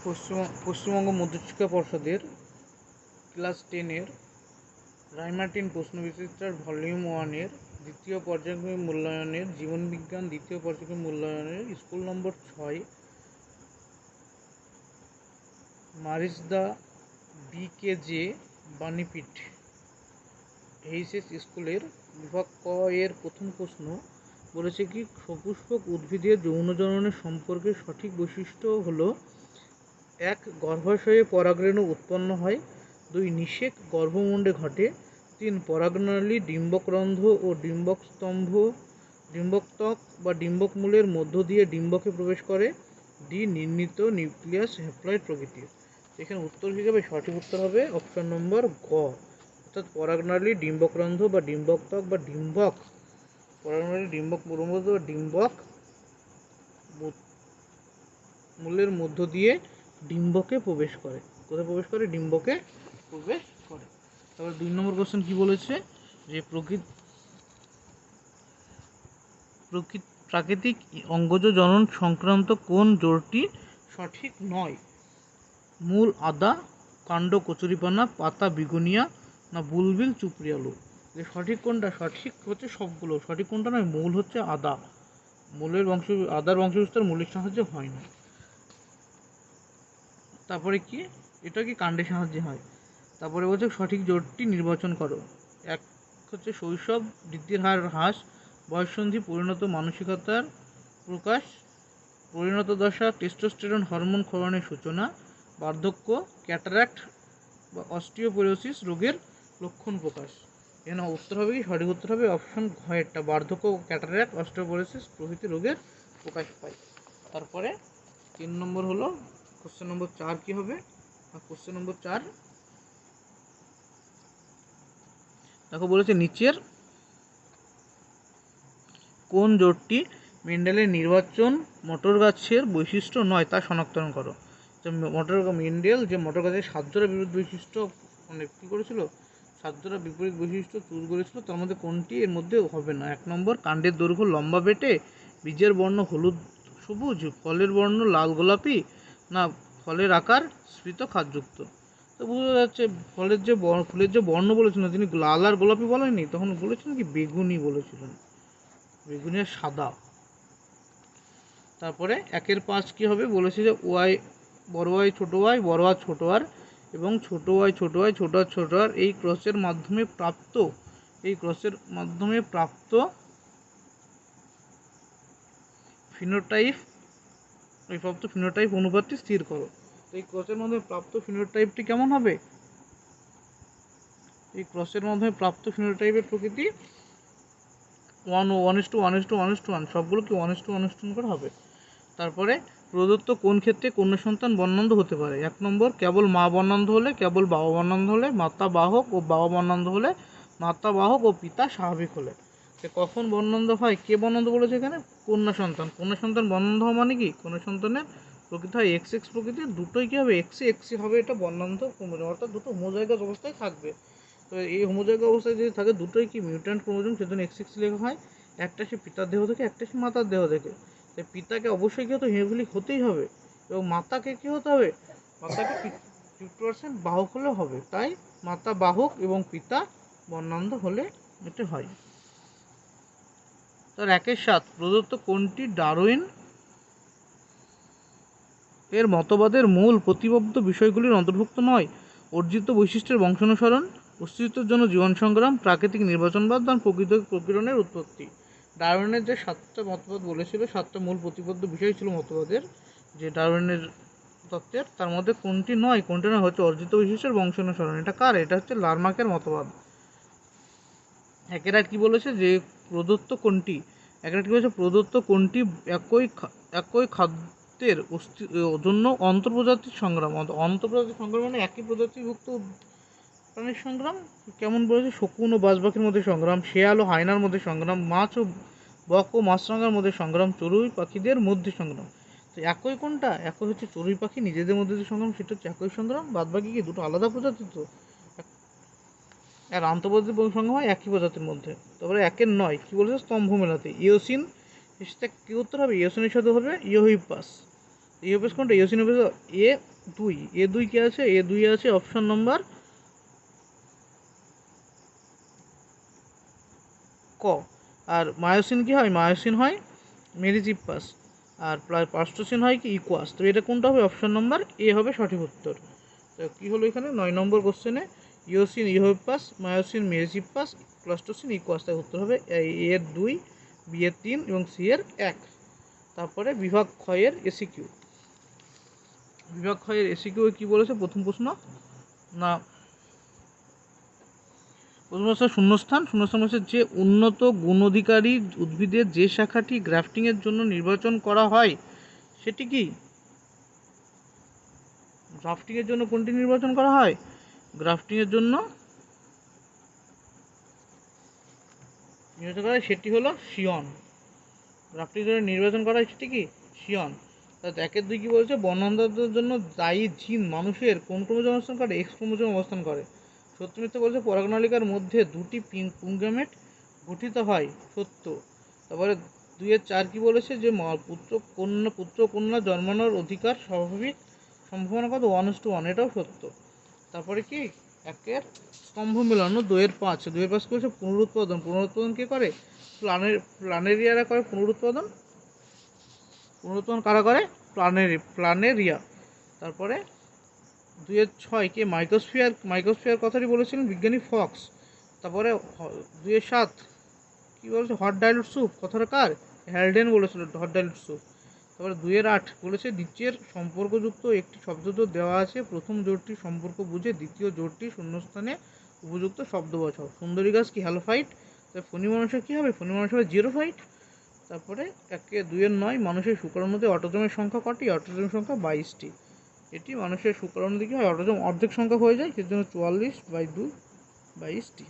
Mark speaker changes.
Speaker 1: পশ্চিমবঙ্গ মধ্যশিক্ষা পর্ষদের class 10-এর Ray Martin প্রশ্নবিচিত্রার volume 1-এর দ্বিতীয় পর্যায়ক্রমিক মূল্যায়নের জীবনবিজ্ঞান দ্বিতীয় পর্যায়ক্রমিক মূল্যায়নের school number 6 Marishda BKJ Banipith HS স্কুলের বিভাগ ক এর প্রথম প্রশ্ন বলেছে কি সপুষ্পক উদ্ভিদের যৌনজননের সম্পর্কে সঠিক বৈশিষ্ট্য হলো 1. গর্ভাশয়ে পরাগরেণু উৎপন্ন হয়। 2. নিষেক গর্ভমুণ্ডে ঘটে। 3. পরাগনালী ডিম্বকরন্ধ্র ও ডিম্বকত্বক বা ডিম্বকমূলের মধ্য দিয়ে ডিম্বকে প্রবেশ করে। ডি. নির্ণীত নিউক্লিয়াস হ্যাপ্লয়েড প্রকৃতির। এখানে উত্তর হিসেবে সঠিক উত্তর হবে অপশন নম্বর গ, অর্থাৎ পরাগনালী ডিম্বকরন্ধ্র বা ডিম্বকত্বক বা পরাগনালী ডিম্বক ডিম্বক মূলের মধ্য দিয়ে ডিম্বকে প্রবেশ করে। কোথায় প্রবেশ করে? ডিম্বকে প্রবেশ করে। তারপর 2 নম্বর কোশ্চেন কি বলেছে যে প্রাকৃতিক অঙ্গজ জনন সংক্রান্ত কোন জোড়টি সঠিক নয়? মূল আদা, কাণ্ড কচুরিপানা, পাতা বিগুনিয়া না বুলবিল চুপড়িয়ালু? যে সঠিক কোনটা? সঠিক হচ্ছে সবগুলো। সঠিক কোনটা নয়? মূল হচ্ছে আদা। আদার বংশবিস্তার মূলের সাহায্যে হয় না। তারপরে কি এটা কি কাণ্ডের সাহায্যে হয়। তারপরে বলছে সঠিক জোটটি নির্বাচন করো। 1 হচ্ছে শৈশব, বৃদ্ধির হার হ্রাস, বয়ঃসন্ধি, পরিণত মানসিকতার প্রকাশ, পরিণত দশা, টেস্টোস্টেরন হরমোন ক্ষরণের সূচনা, বার্ধক্য, ক্যাটারাক্ট বা অস্টিওপোরোসিস রোগের লক্ষণ প্রকাশ। এখানে উত্তর হবে কি? সঠিক উত্তর হবে অপশন ঘ এরটা, বার্ধক্য, ক্যাটারাক্ট, অস্টিওপোরোসিস প্রভৃতি রোগের প্রকাশ পায়। তারপরে 3 নম্বর হলো কোশ্চেন নম্বর 4 কি হবে? কোশ্চেন নম্বর 4 দেখো বলেছে নিচের কোন জোটটি মেন্ডেলের নির্বাচন মটর গাছের বৈশিষ্ট্য নয় তা শনাক্তকরণ করো। মেন্ডেল যে মটর গাছের 7 জোড়া বিপরীত বৈশিষ্ট্য মানে কী করেছিল, 7 জোড়া বিপরীত বৈশিষ্ট্য চুজ করেছিল, তার মধ্যে কোনটি এর মধ্যে হবে না? 1 নম্বর কাণ্ডের দৈর্ঘ্য লম্বা বেটে, বীজের বর্ণ হলুদ সবুজ, ফলের বর্ণ লাল গোলাপি না ফলের আকার স্ফীত খাদযুক্ত? তো বোঝা যাচ্ছে ফুলের যে বর্ণ বলেছিলেন তিনি লাল আর গোলাপি বলেননি, তখন বলেছিলেন কি বেগুনি বলেছিলেন, বেগুনি আর সাদা। তারপরে 1/5 কি হবে? বলেছে যে ওয়াই বড় ওয়াই ছোট ওয়াই বড় আর ছোট আর এবং ছোট ওয়াই ছোট ওয়াই ছোট আর ছোট আর এই ক্রসের মাধ্যমে প্রাপ্ত ফিনোটাইপ অনুপাতটি স্থির করো। এই ক্রসের মাধ্যমে প্রাপ্ত ফিনোটাইপটি কেমন হবে? এই ক্রসের মাধ্যমে প্রাপ্ত ফিনোটাইপের প্রকৃতি 1:1:1:1:1 সবগুলো কি 1:1:1 করে হবে। তারপরে প্রদত্ত কোন ক্ষেত্রে কন্যা সন্তান বর্ণান্ধ হতে পারে? 1 নম্বর কেবল মা বর্ণান্ধ হলে, কেবল বাবা বর্ণান্ধ হলে, মাতা বাহক ও বাবা বর্ণান্ধ হলে, মাতা বাহক ও পিতা স্বাভাবিক হলে। কখন বর্ণান্ধ হয়? কে বর্ণান্ধ বলেছে এখানে? কন্যা সন্তান বর্ণান্ধ হওয়া মানে কি? কন্যা সন্তানের প্রকৃতি হয় XX প্রকৃতির, দুটোই কী হবে? XY হবে, এটা বর্ণান্ধ ক্রোমোজোম, অর্থাৎ দুটো হোমোজাইগাস অবস্থায় থাকবে। তো এই হোমোজাইগাস অবস্থায় যদি থাকে দুটোই কি মিউট্যান্ট ক্রোমোজোম, সেজন্য XX লেখা হয়। একটা সে পিতার দেহ থেকে, একটা সে মাতার দেহ থেকে। তাই পিতাকে অবশ্যই কী হতো? হিমোফিলিক হতেই হবে, এবং মাতাকে কী হতে হবে? মাতাকে 50% বাহক হলে হবে। তাই মাতা বাহক এবং পিতা বর্ণান্ধ হলে এটা হয়। তার 1/7 প্রদত্ত কোনটি ডারউইন এর মতবাদের মূল প্রতিপাদ্য বিষয়গুলির অন্তর্ভুক্ত নয়? অর্জিত বৈশিষ্ট্যের বংশানুসরণ, অস্তিত্বের জন্য জীবন সংগ্রাম, প্রাকৃতিক নির্বাচনবাদ বা প্রকীরণের উৎপত্তি। ডারউইনের যে 7টা মতবাদ বলেছিল, 7টা মূল প্রতিপাদ্য বিষয় ছিল মতবাদের, যে ডারউইনের তত্ত্বের, তার মধ্যে কোনটি নয় হচ্ছে অর্জিত বৈশিষ্ট্যের বংশানুসরণ। এটা কার? এটা হচ্ছে লারমার্কের মতবাদ। 1/8 কি বলেছে? যে প্রদত্ত কোনটি কি বলেছে? প্রদত্ত কোনটি একই খাদ্যের জন্য অন্তর্প্রজাতির সংগ্রাম মানে একই প্রজাতিভুক্ত প্রাণীর সংগ্রাম। কেমন বলেছে? শকুন ও বাজপাখির মধ্যে সংগ্রাম, শেয়াল ও হায়নার মধ্যে সংগ্রাম, মাছ ও বক ও মাছরাঙার মধ্যে সংগ্রাম, চড়ুই পাখিদের মধ্যে সংগ্রাম। তো একই কোনটা? একই হচ্ছে চড়ুই পাখি নিজেদের মধ্যে যে সংগ্রাম, সেটা হচ্ছে একই সংগ্রাম। বাদবাকি কি দুটো আলাদা প্রজাতি? তো আর আন্তঃপ্রজাতিক সংগ্রাম হয় একই প্রজাতির মধ্যে। তারপরে 1/9 কি বলেছে? স্তম্ভ মেলাতে। ইওসিন কি উত্তর হবে? ইওসিনের সাথে হবে ইওহিপাস কোনটা? ইওসিন দুই, এ দুই কি আছে? এ দুই আছে অপশন নম্বর ক। আর মায়োসিন কি হয়? মায়োসিন হয় মেরিজিপ্পাস, আর প্লাস্টোসিন হয় কি? ইকুয়াস। তো এটা কোনটা হবে? অপশন নম্বর এ হবে সঠিক উত্তর। তো কী হলো এখানে 9 নম্বর কোশ্চেনে ইওসিন ইউহেপাস, মায়োসিন মেরিজিপ্পাস, প্লাস্টোসিন ইকুয়াস। তাই উত্তর হবে এ এর 2, বি এর 3 এবং সি এর 1। তারপরে বিভাগ ক্ষয়ের এসিকিউ। বিভাগ ক্ষয়ের এসিকিউ কী বলেছে? প্রথম প্রশ্ন না, প্রথম প্রশ্ন শূন্যস্থান বলছে যে উন্নত গুণাধিকারী উদ্ভিদের যে শাখাটি গ্রাফটিংয়ের জন্য নির্বাচন করা হয় সেটি কি? গ্রাফটিংয়ের জন্য কোনটি নির্বাচন করা হয়? গ্রাফটিংয়ের জন্য নির্বাচন করা হয় সেটি হলো শিয়ন। গ্রাফটিংয়ের জন্য নির্বাচন করা হয় সেটি কি? শিয়ন। তাহলে 1 এর 2 কী বলছে? বর্ণান্ধতার জন্য দায়ী জিন মানুষের কোন ক্রোমোজোমে অবস্থান করে? এক্স ক্রোমোজোমে অবস্থান করে। সত্য মিথ্যা বলছে পরাগনালিকার মধ্যে 2টি পুংগ্যামেট গঠিত হয়। সত্য। তারপরে 2 এর 4 কী বলেছে? যে পুত্র কন্যা জন্মানোর অধিকার স্বাভাবিক সম্ভাবনা কত? 1:1। এটাও সত্য। তারপরে কি 1 এর স্তম্ভ মেলানো। 2 এর 5 কী বলছে? পুনরুৎপাদন কে করে? প্ল্যানেরিয়ারা করে পুনরুৎপাদন কারা করে? প্ল্যানেরিয়া। তারপরে 2 এর 6 কে মাইক্রোস্ফিয়ার কথাটি বলেছিলেন বিজ্ঞানী ফক্স। তারপরে 2 এর 7 কী বলেছে? হট ডাইলুট স্যুপ কথাটা কার? হ্যালডেন বলেছিল হট ডাইলুট স্যুপ। তারপরে 2 এর 8 বলেছে নিচের সম্পর্কযুক্ত একটি শব্দজোড় দেওয়া আছে, প্রথম জোড়টির সম্পর্ক বুঝে দ্বিতীয় জোড়টি শূন্যস্থানে উপযুক্ত শব্দ বাছাও। সুন্দরী গাছ কি? হ্যালোফাইট। তাই ফণী মানুষের কী হবে? ফণী মানুষ হবে জিরোফাইট। তারপরে 2 এর 9 মানুষের শুক্রাণুতে অটোজোমের সংখ্যা কটি? অটোজোমের সংখ্যা 22টি। এটি মানুষের শুক্রাণুতে কী হয়? অটোজোম অর্ধেক সংখ্যা হয়ে যায়, সেজন্য 44/2 22টি।